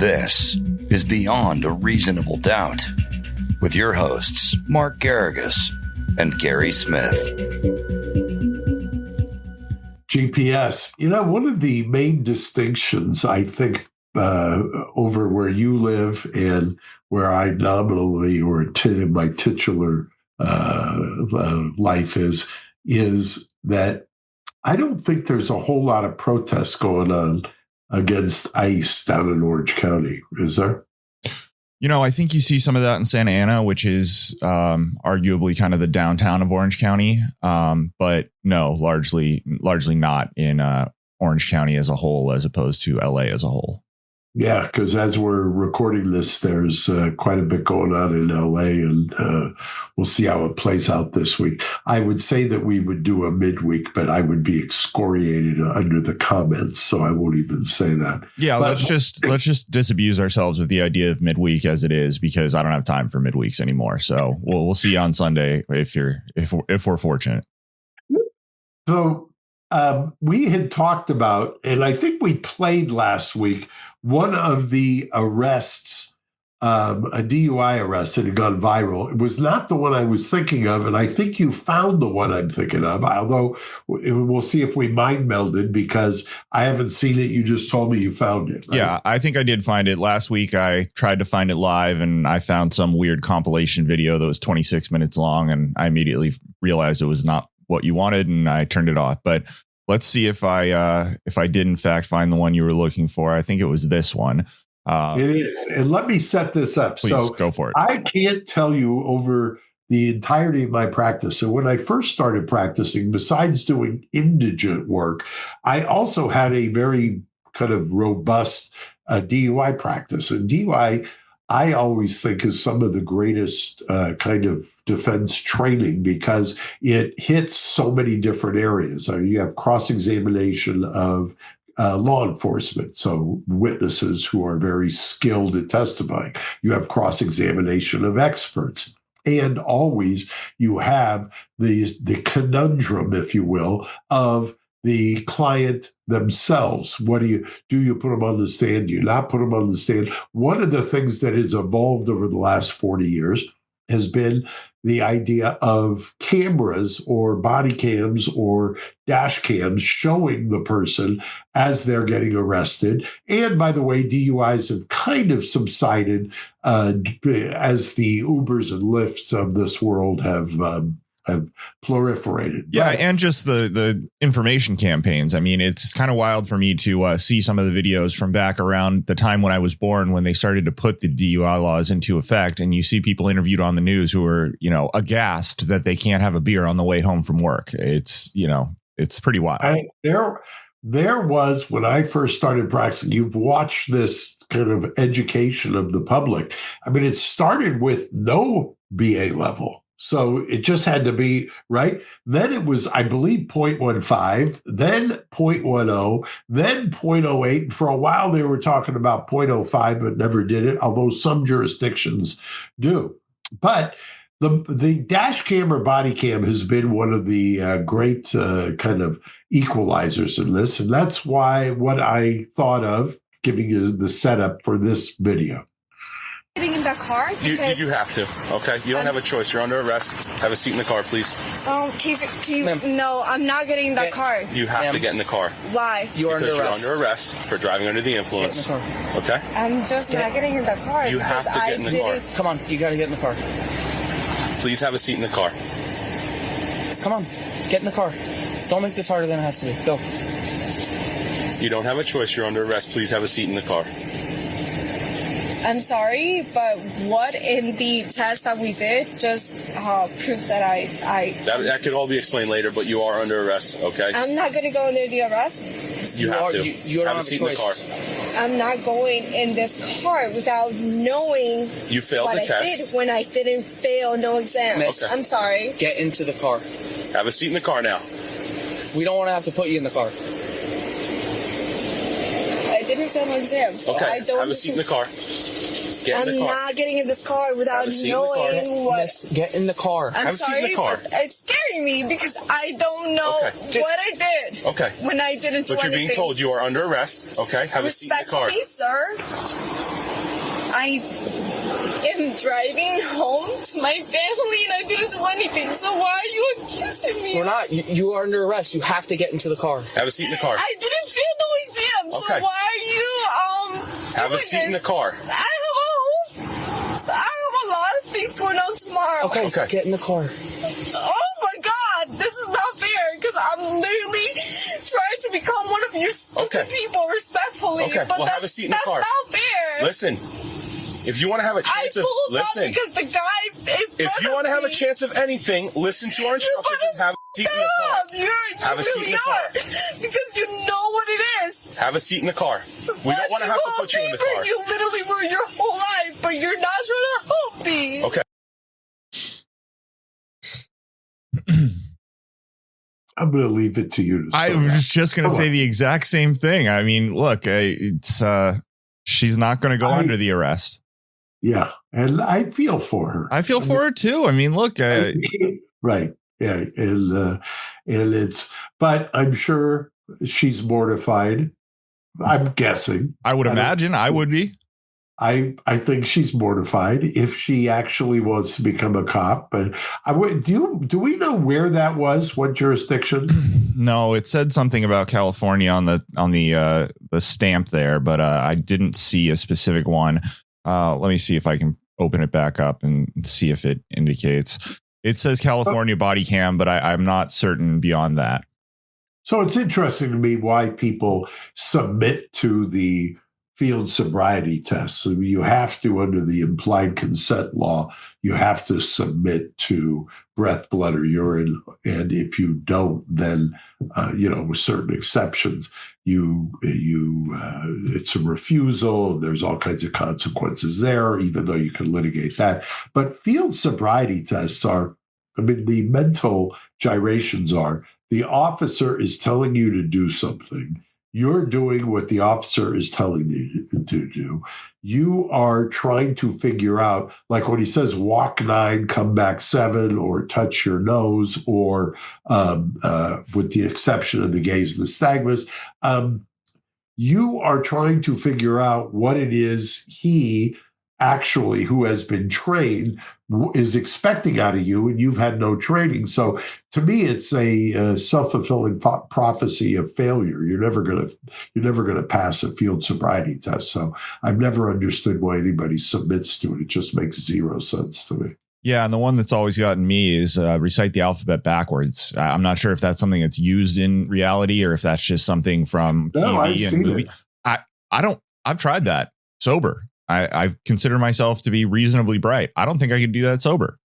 This is Beyond a Reasonable Doubt with your hosts, Mark Geragos and Gary Smith. GPS. You know, one of the main distinctions, I think, over where you live and where I nominally or my titular life is that I don't think there's a whole lot of protests going on against ICE down in Orange County. Is there? You know, I think you see some of that in Santa Ana, which is arguably kind of the downtown of Orange County. But no, largely not in Orange County as a whole, as opposed to LA as a whole. Yeah, because as we're recording this, there's quite a bit going on in LA, and we'll see how it plays out this week. I would say that we would do a midweek, but I would be excoriated under the comments, so I won't even say that. Yeah, but let's just disabuse ourselves of the idea of midweek as it is, because I don't have time for midweeks anymore. So we'll see you on Sunday if we're fortunate. So we had talked about, and I think we played last week, one of the arrests, a DUI arrest that had gone viral. It was not the one I was thinking of, and I think you found the one I'm thinking of, although we'll see if we mind melded, because I haven't seen it. You just told me you found it. Right? Yeah, I think I did find it. Last week, I tried to find it live, and I found some weird compilation video that was 26 minutes long, and I immediately realized it was not what you wanted, and I turned it off. But let's see if I did in fact find the one you were looking for. I think it was this one. It is. And let me set this up. Please go for it. I can't tell you over the entirety of my practice. So when I first started practicing, besides doing indigent work, I also had a very kind of robust DUI practice. And DUI, I always think, is some of the greatest kind of defense training, because it hits so many different areas. You have cross-examination of law enforcement, so witnesses who are very skilled at testifying. You have cross-examination of experts. And always you have the conundrum, if you will, of the client themselves. What do? You put them on the stand? Do you not put them on the stand? One of the things that has evolved over the last 40 years has been the idea of cameras or body cams or dash cams showing the person as they're getting arrested. And by the way, DUIs have kind of subsided as the Ubers and Lyfts of this world have proliferated. Yeah, and just the information campaigns. I mean, it's kind of wild for me to see some of the videos from back around the time when I was born, when they started to put the DUI laws into effect, and you see people interviewed on the news who are, aghast that they can't have a beer on the way home from work. It's pretty wild. There was, when I first started practicing, you've watched this kind of education of the public. I mean, it started with no BA level. So it just had to be, right? Then it was, I believe, 0.15, then 0.10, then 0.08. And for a while, they were talking about 0.05, but never did it, although some jurisdictions do. But the dash cam or body cam has been one of the great kind of equalizers in this. And that's why what I thought of giving you the setup for this video. Getting in the car? You have to, okay? You don't have a choice. You're under arrest. Have a seat in the car, please. No, I'm not getting in the car. You have to get in the car. Why? You're under arrest for driving under the influence. Okay? I'm just not getting in the car. You have to get in the car. Come on, you got to get in the car. Please have a seat in the car. Come on, get in the car. Don't make this harder than it has to be. Go. You don't have a choice. You're under arrest. Please have a seat in the car. I'm sorry, but what in the test that we did just proves that I... That could all be explained later, but you are under arrest, okay? I'm not going to go under the arrest. You have to. You don't have a seat in the car. I'm not going in this car without knowing you failed what the I test. did when I didn't fail no exams. Miss, I'm sorry. Get into the car. Have a seat in the car now. We don't want to have to put you in the car. I didn't fail my exams. So okay, I don't have a seat in the car. Get in the car. I'm not getting in this car without knowing what... Miss, get in the car. I'm sorry, but it's scaring me because I don't know what I did. Okay. When I didn't do anything. But you're being told you are under arrest. Okay. Have a seat in the car. Respect me, sir. I am driving home to my family and I didn't do anything. So why are you accusing me? We're not. You are under arrest. You have to get into the car. Have a seat in the car. I didn't feel no exam. Okay. So why are you Have a seat in the car. I have a lot of things going on tomorrow. Okay, get in the car. Oh my God, this is not fair because I'm literally trying to become one of you stupid people respectfully. Okay, but well, have a seat in the car. That's not fair. Listen, if you want to have a chance of because the guy. If you want to have a chance of anything, listen to our instructions and have a seat in the car. Have a seat in the car. Because you know what it is. Have a seat in the car. We don't want to have to put you in the car. You literally were your whole life, but you're not trying to help me. Okay. I'm going to leave it to you. I was just going to say the exact same thing. I mean, look, she's not going to go under the arrest. Yeah. And I feel for her. I feel for her too. I mean, look, right. Yeah. And but I'm sure she's mortified. I'm guessing. I would imagine I would be. I think she's mortified if she actually wants to become a cop. But do we know where that was? What jurisdiction? No, it said something about California on the stamp there, but I didn't see a specific one. Let me see if I can open it back up and see if it indicates. It says California body cam, but I'm not certain beyond that. So it's interesting to me why people submit to the field sobriety tests. So you have to, under the implied consent law, you have to submit to breath, blood, or urine. And if you don't, then, with certain exceptions, it's a refusal. There's all kinds of consequences there, even though you can litigate that. But field sobriety tests the mental gyrations are, the officer is telling you to do something. You're doing what the officer is telling you to do. You are trying to figure out, like when he says walk 9, come back 7, or touch your nose, or with the exception of the gaze and the nystagmus, you are trying to figure out what it is he actually, who has been trained, is expecting out of you, and you've had no training. So to me, it's a self-fulfilling prophecy of failure. You're never going to pass a field sobriety test. So I've never understood why anybody submits to it. It just makes zero sense to me. Yeah, and the one that's always gotten me is recite the alphabet backwards. I'm not sure if that's something that's used in reality or if that's just something from TV and movie. I've tried that sober. I consider myself to be reasonably bright. I don't think I could do that sober.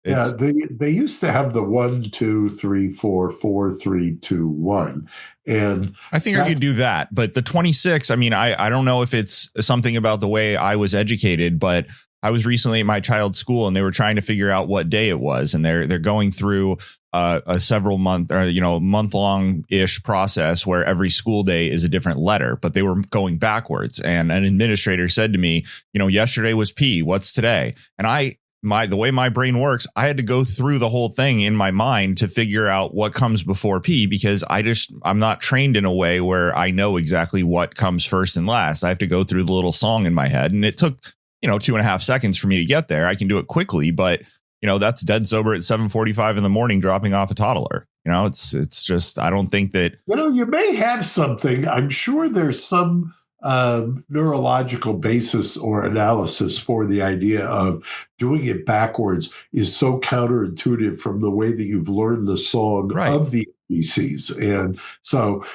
They used to have the 1, 2, 3, 4, 4, 3, 2, 1. And I think I could do that. But the 26, I mean, I don't know if it's something about the way I was educated, but I was recently at my child's school and they were trying to figure out what day it was. And they're going through a several month or, month long ish process where every school day is a different letter, but they were going backwards. And an administrator said to me, yesterday was P, what's today? And the way my brain works, I had to go through the whole thing in my mind to figure out what comes before P, because I'm not trained in a way where I know exactly what comes first and last. I have to go through the little song in my head, and it took 2.5 seconds for me to get there. I can do it quickly, but that's dead sober at 7:45 in the morning, dropping off a toddler. It's just, I don't think that, you may have something. I'm sure there's some neurological basis or analysis for the idea of doing it backwards is so counterintuitive from the way that you've learned the song of the ABCs. And so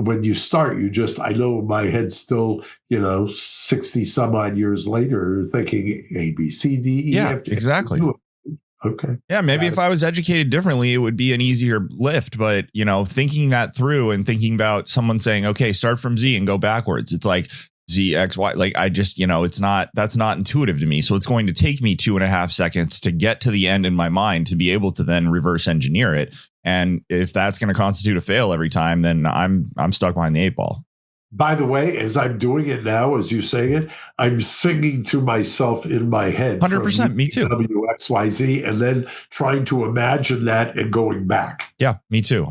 when you start, I know my head's still, 60 some odd years later thinking A, B, C, D, E, yeah, F, G, exactly. Okay. Yeah, maybe if I was educated differently, it would be an easier lift. But, thinking that through and thinking about someone saying, OK, start from Z and go backwards. It's like Z, X, Y. Like I just, that's not intuitive to me. So it's going to take me 2.5 seconds to get to the end in my mind to be able to then reverse engineer it. And if that's going to constitute a fail every time, then I'm stuck behind the 8 ball. By the way, as I'm doing it now, as you say it, I'm singing to myself in my head. 100%. Me too. WXYZ, and then trying to imagine that and going back. Yeah, me too.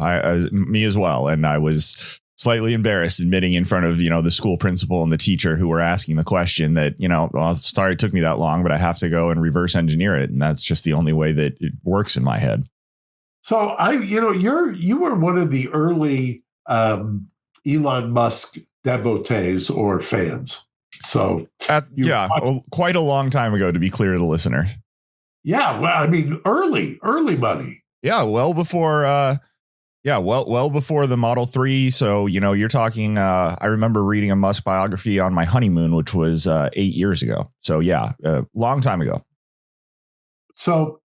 Me as well. And I was slightly embarrassed admitting in front of, the school principal and the teacher who were asking the question that, well, sorry it took me that long, but I have to go and reverse engineer it. And that's just the only way that it works in my head. So you were one of the early Elon Musk devotees or fans. So quite a long time ago, to be clear to the listener. Yeah. Well, I mean, early money. Yeah. Well before, well before the Model 3. So, you're talking, I remember reading a Musk biography on my honeymoon, which was 8 years ago. So, a long time ago. So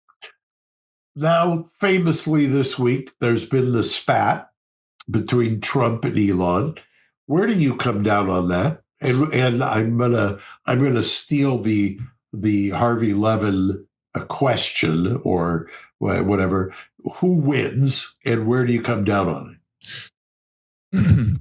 now, famously this week, there's been the spat between Trump and Elon. Where do you come down on that? And I'm gonna steal the Harvey Levin question or whatever. Who wins, and where do you come down on it?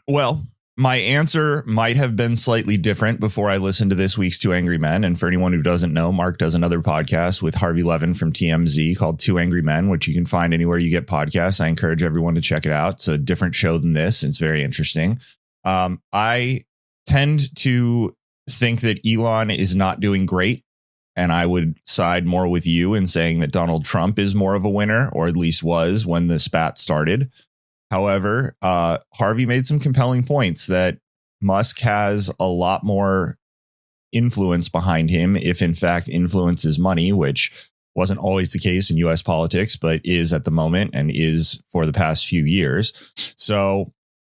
Well, my answer might have been slightly different before I listened to this week's Two Angry Men. And for anyone who doesn't know, Mark does another podcast with Harvey Levin from TMZ called Two Angry Men, which you can find anywhere you get podcasts. I encourage everyone to check it out. It's a different show than this. It's very interesting. I tend to think that Elon is not doing great. And I would side more with you in saying that Donald Trump is more of a winner, or at least was when the spat started. However, Harvey made some compelling points that Musk has a lot more influence behind him, if in fact influence is money, which wasn't always the case in U.S. politics, but is at the moment and is for the past few years. So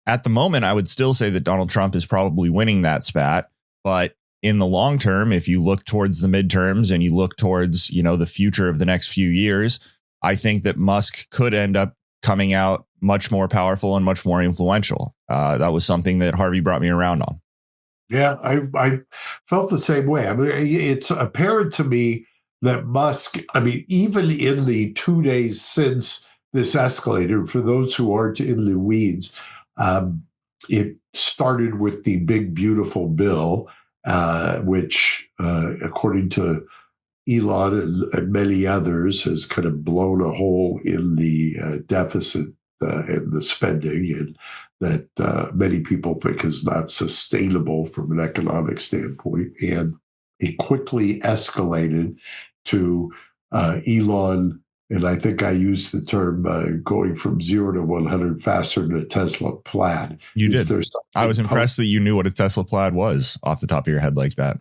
at the moment, I would still say that Donald Trump is probably winning that spat. But in the long term, if you look towards the midterms and you look towards, the future of the next few years, I think that Musk could end up coming out much more powerful and much more influential. That was something that Harvey brought me around on. Yeah, I felt the same way. I mean, it's apparent to me that Musk, even in the 2 days since this escalated, for those who aren't in the weeds, it started with the big, beautiful bill, which, according to Elon and many others, has kind of blown a hole in the deficit and the spending, and that many people think is not sustainable from an economic standpoint. And it quickly escalated to Elon, and I think I used the term going from 0 to 100 faster than a Tesla Plaid. You did. I was impressed that you knew what a Tesla Plaid was off the top of your head like that.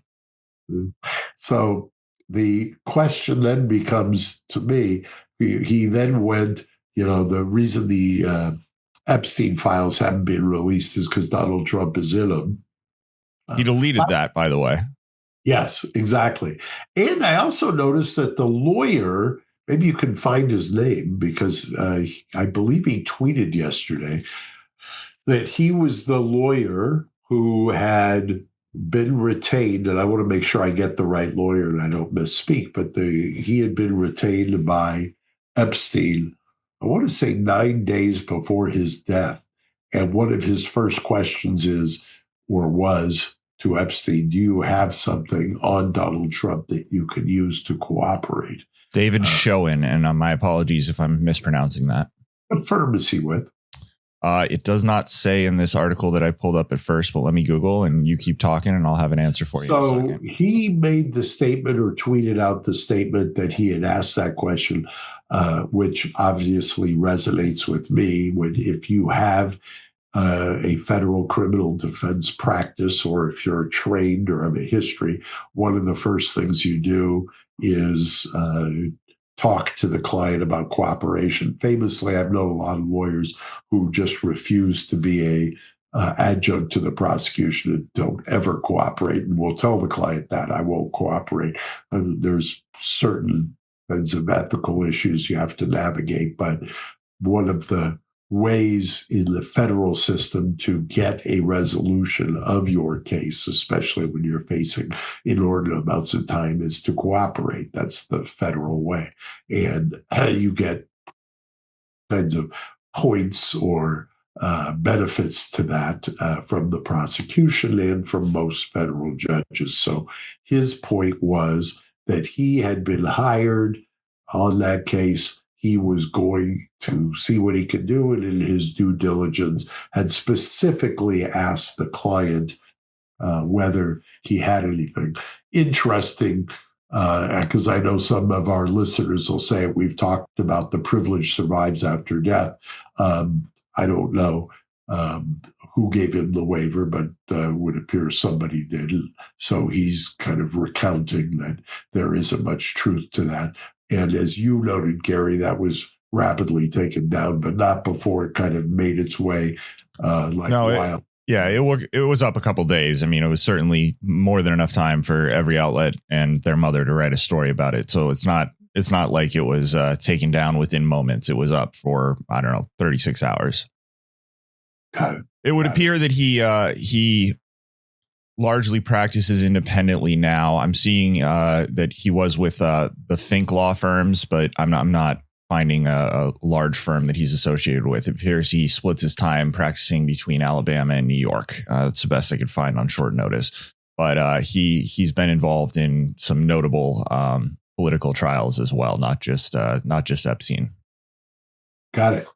So the question then becomes, to me, he then went, the reason the Epstein files haven't been released is because Donald Trump is in them. He deleted that, by the way. Yes, exactly. And I also noticed that the lawyer, maybe you can find his name, because I believe he tweeted yesterday that he was the lawyer who had been retained, and I want to make sure I get the right lawyer and I don't misspeak, but he had been retained by Epstein, I want to say 9 days before his death. And one of his first questions was to Epstein, do you have something on Donald Trump that you can use to cooperate? David Schoen, and my apologies if I'm mispronouncing that. What firm is he with? It does not say in this article that I pulled up at first, but let me Google and you keep talking and I'll have an answer for you. So he made the statement, or tweeted out the statement, that he had asked that question, which obviously resonates with me. If you have a federal criminal defense practice, or if you're trained or have a history, one of the first things you do is talk to the client about cooperation. Famously, I've known a lot of lawyers who just refuse to be a adjunct to the prosecution and don't ever cooperate, and will tell the client that I won't cooperate. There's certain kinds of ethical issues you have to navigate, but one of the ways in the federal system to get a resolution of your case, especially when you're facing inordinate amounts of time, is to cooperate. That's the federal way. And you get kinds of points or benefits to that from the prosecution and from most federal judges. So his point was that he had been hired on that case he was going to see what he could do, and in his due diligence had specifically asked the client whether he had anything. Interesting, because I know some of our listeners will say we've talked about the privilege survives after death. I don't know who gave him the waiver, but would appear somebody did. So he's kind of recounting that there isn't much truth to that. And as you noted, Gary, that was rapidly taken down, but not before it kind of made its way wild. It was up a couple days. I mean, it was certainly more than enough time for every outlet and their mother to write a story about it. So it's not like it was taken down within moments. It was up for, 36 hours. It would appear that he largely practices independently now. I'm seeing that he was with the Fink law firms, but I'm not finding a large firm that he's associated with. It appears he splits his time practicing between Alabama and New York. That's the best I could find on short notice. But he's been involved in some notable political trials as well, not just Epstein. Got it.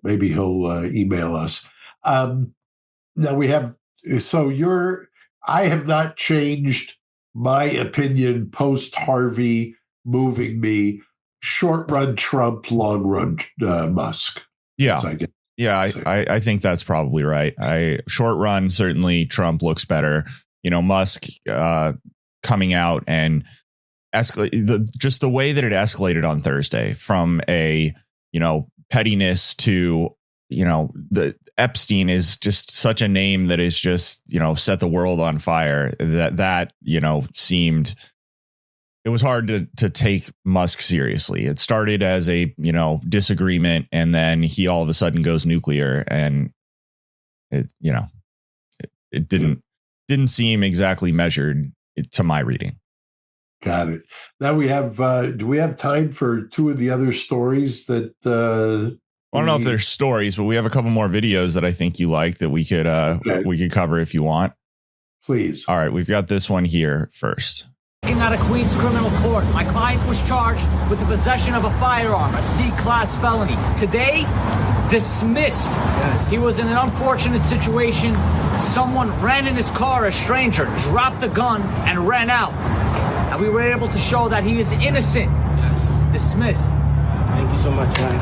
Maybe he'll email us. Now we have. So I have not changed my opinion post Harvey moving me. Short run Trump, long run Musk. Yeah. I think that's probably right. Short run, certainly Trump looks better. Musk coming out and escalate just the way that it escalated on Thursday from a, pettiness to, the Epstein is just such a name that is just, set the world on fire that seemed. It was hard to take Musk seriously. It started as a, disagreement, and then he all of a sudden goes nuclear, and it didn't seem exactly measured to my reading. Got it. Now we have, do we have time for two of the other stories that, I don't know if there's stories, but we have a couple more videos that I think you like that we could cover if you want. Please. All right. We've got this one here first. Out of Queens criminal court, my client was charged with the possession of a firearm, a C-class felony. Today, dismissed. Yes. He was in an unfortunate situation. Someone ran in his car, a stranger, dropped the gun, and ran out. And we were able to show that he is innocent. Yes. Dismissed. Thank you so much, man.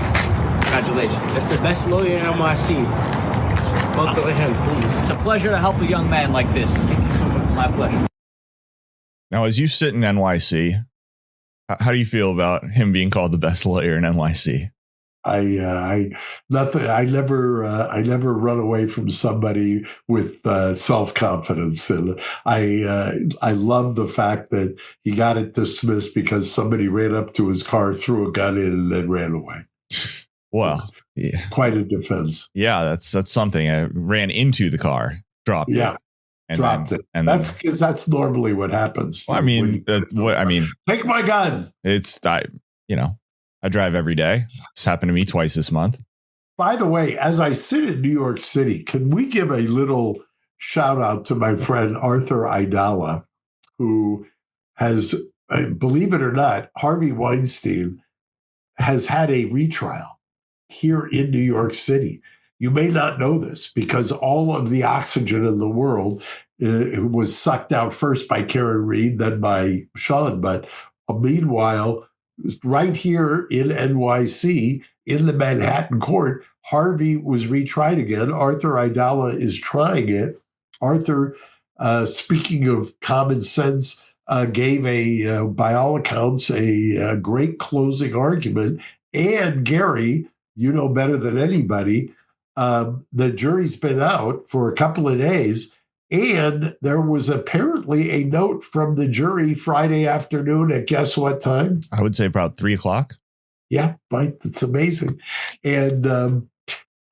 Congratulations. That's the best lawyer in NYC. Both of him, please. It's a pleasure to help a young man like this. Thank you so much. My pleasure. Now, as you sit in NYC, how do you feel about him being called the best lawyer in NYC? I never run away from somebody with self-confidence, and I love the fact that he got it dismissed because somebody ran up to his car, threw a gun in, and then ran away. Well, yeah. Quite a defense. Yeah, that's something. I ran into the car, dropped it. And dropped it. And that's because that's normally what happens. Well, take my gun. I drive every day. It's happened to me twice this month. By the way, as I sit in New York City, can we give a little shout out to my friend Arthur Aidala, who has, believe it or not, Harvey Weinstein has had a retrial here in New York City. You may not know this because all of the oxygen in the world was sucked out first by Karen Reed, then by Sean. But meanwhile, right here in NYC, in the Manhattan court, Harvey was retried again. Arthur Aidala is trying it. Arthur, speaking of common sense, gave by all accounts, a great closing argument. And Gary, you know better than anybody, the jury's been out for a couple of days, and there was apparently a note from the jury Friday afternoon at guess what time? I would say about 3:00. Yeah, right. It's amazing. And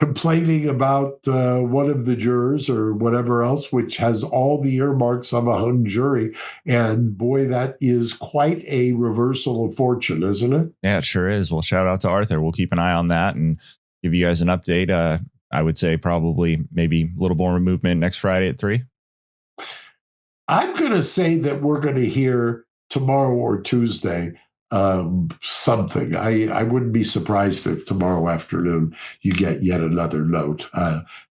complaining about one of the jurors or whatever else, which has all the earmarks of a hung jury. And boy, that is quite a reversal of fortune, isn't it? Yeah, it sure is. Well, shout out to Arthur. We'll keep an eye on that and give you guys an update. I would say probably maybe a little more movement next Friday at 3. I'm going to say that we're going to hear tomorrow or Tuesday something. I wouldn't be surprised if tomorrow afternoon you get yet another note.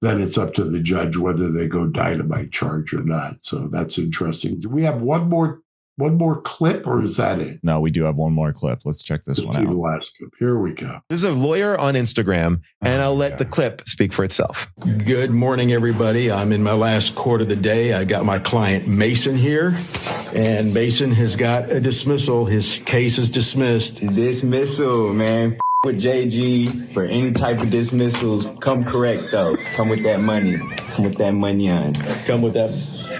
Then it's up to the judge whether they go dynamite charge or not. So that's interesting. Do we have one more clip, or is that it? No, we do have one more clip. Let's check this one out. The last clip. Here we go. This is a lawyer on Instagram, and I'll let the clip speak for itself. Good morning, everybody. I'm in my last court of the day. I got my client Mason here, and Mason has got a dismissal. His case is dismissed. Dismissal, man. With JG for any type of dismissals. Come correct, though. Come with that money. Come with that money on. Come with that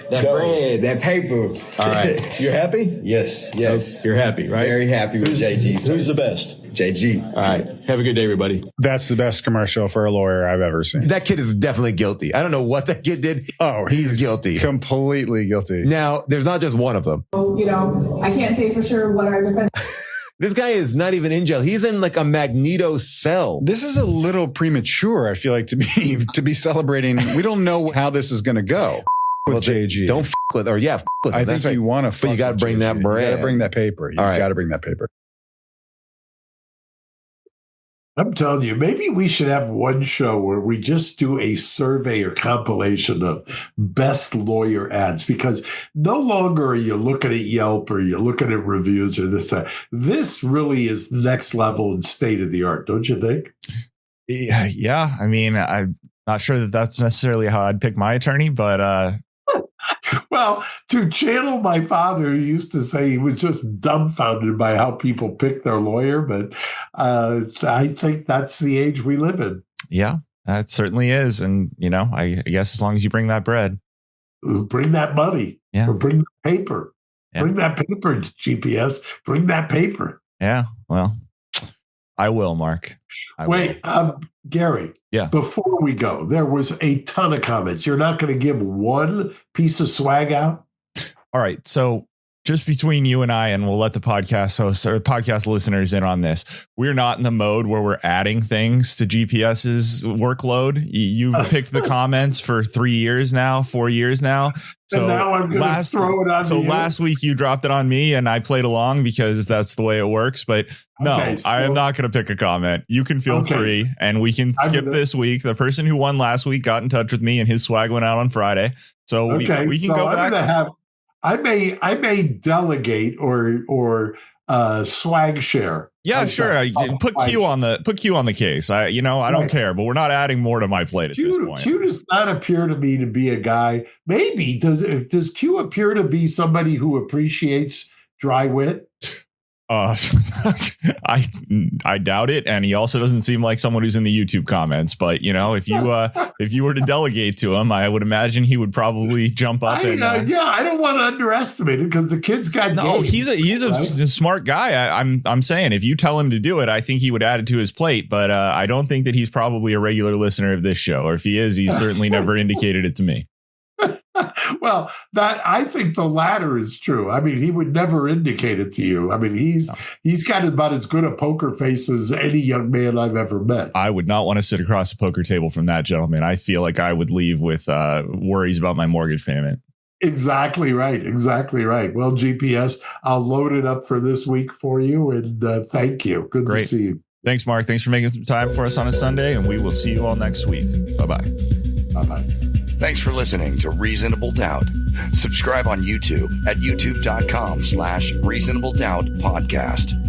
bread, that paper. All right. You're happy? Yes. You're happy, right? Very happy with JG. Who's the best? JG. All right. Have a good day, everybody. That's the best commercial for a lawyer I've ever seen. That kid is definitely guilty. I don't know what that kid did. Oh, he's guilty. Completely guilty. Now, there's not just one of them. I can't say for sure what our defense. This guy is not even in jail. He's in like a Magneto cell. This is a little premature, I feel like, to be celebrating. We don't know how this is going to go with JG. Don't with with him. I think you want to, but you got to bring that bread. You got to bring that paper. You got to bring that paper. I'm telling you, maybe we should have one show where we just do a survey or compilation of best lawyer ads, because no longer are you looking at Yelp or you're looking at reviews or this, that. This really is next level and state of the art, don't you think? Yeah. I mean, I'm not sure that that's necessarily how I'd pick my attorney, but well, to channel my father, who used to say he was just dumbfounded by how people pick their lawyer. But I think that's the age we live in. Yeah, that certainly is. And, I guess as long as you bring that bread. Bring that money. Yeah. Or bring the paper. Yeah. Bring that paper, GPS. Bring that paper. Yeah, well, I will, Mark. Gary. Yeah. Before we go, there was a ton of comments. You're not going to give one piece of swag out? All right. So just between you and I, and we'll let the podcast hosts or podcast listeners in on this. We're not in the mode where we're adding things to GPS's workload. You've picked the comments for 4 years now. So and now I'm going to throw it on you. Last week you dropped it on me and I played along because that's the way it works. But no, I am not going to pick a comment. You can feel free and we can skip this week. The person who won last week got in touch with me and his swag went out on Friday. So we can go back. I may delegate or swag share. Yeah, sure. Put Q on the case. I don't care, but we're not adding more to my plate at this point. Q does not appear to me to be a guy. Maybe does Q appear to be somebody who appreciates dry wit? I doubt it, and he also doesn't seem like someone who's in the YouTube comments. But if you were to delegate to him, I would imagine he would probably jump up. I don't want to underestimate it because the kid's got. No, games, he's a smart guy. I'm saying if you tell him to do it, I think he would add it to his plate. But I don't think that he's probably a regular listener of this show, or if he is, he's certainly never indicated it to me. Well, I think the latter is true. I mean, he would never indicate it to you. I mean, he's got about as good a poker face as any young man I've ever met. I would not want to sit across a poker table from that gentleman. I feel like I would leave with worries about my mortgage payment. Exactly right. Well, GPS, I'll load it up for this week for you, and thank you. Good to see you. Thanks, Mark. Thanks for making some time for us on a Sunday, and we will see you all next week. Bye-bye. Bye-bye. Thanks for listening to Reasonable Doubt. Subscribe on YouTube at youtube.com/Reasonable Doubt Podcast.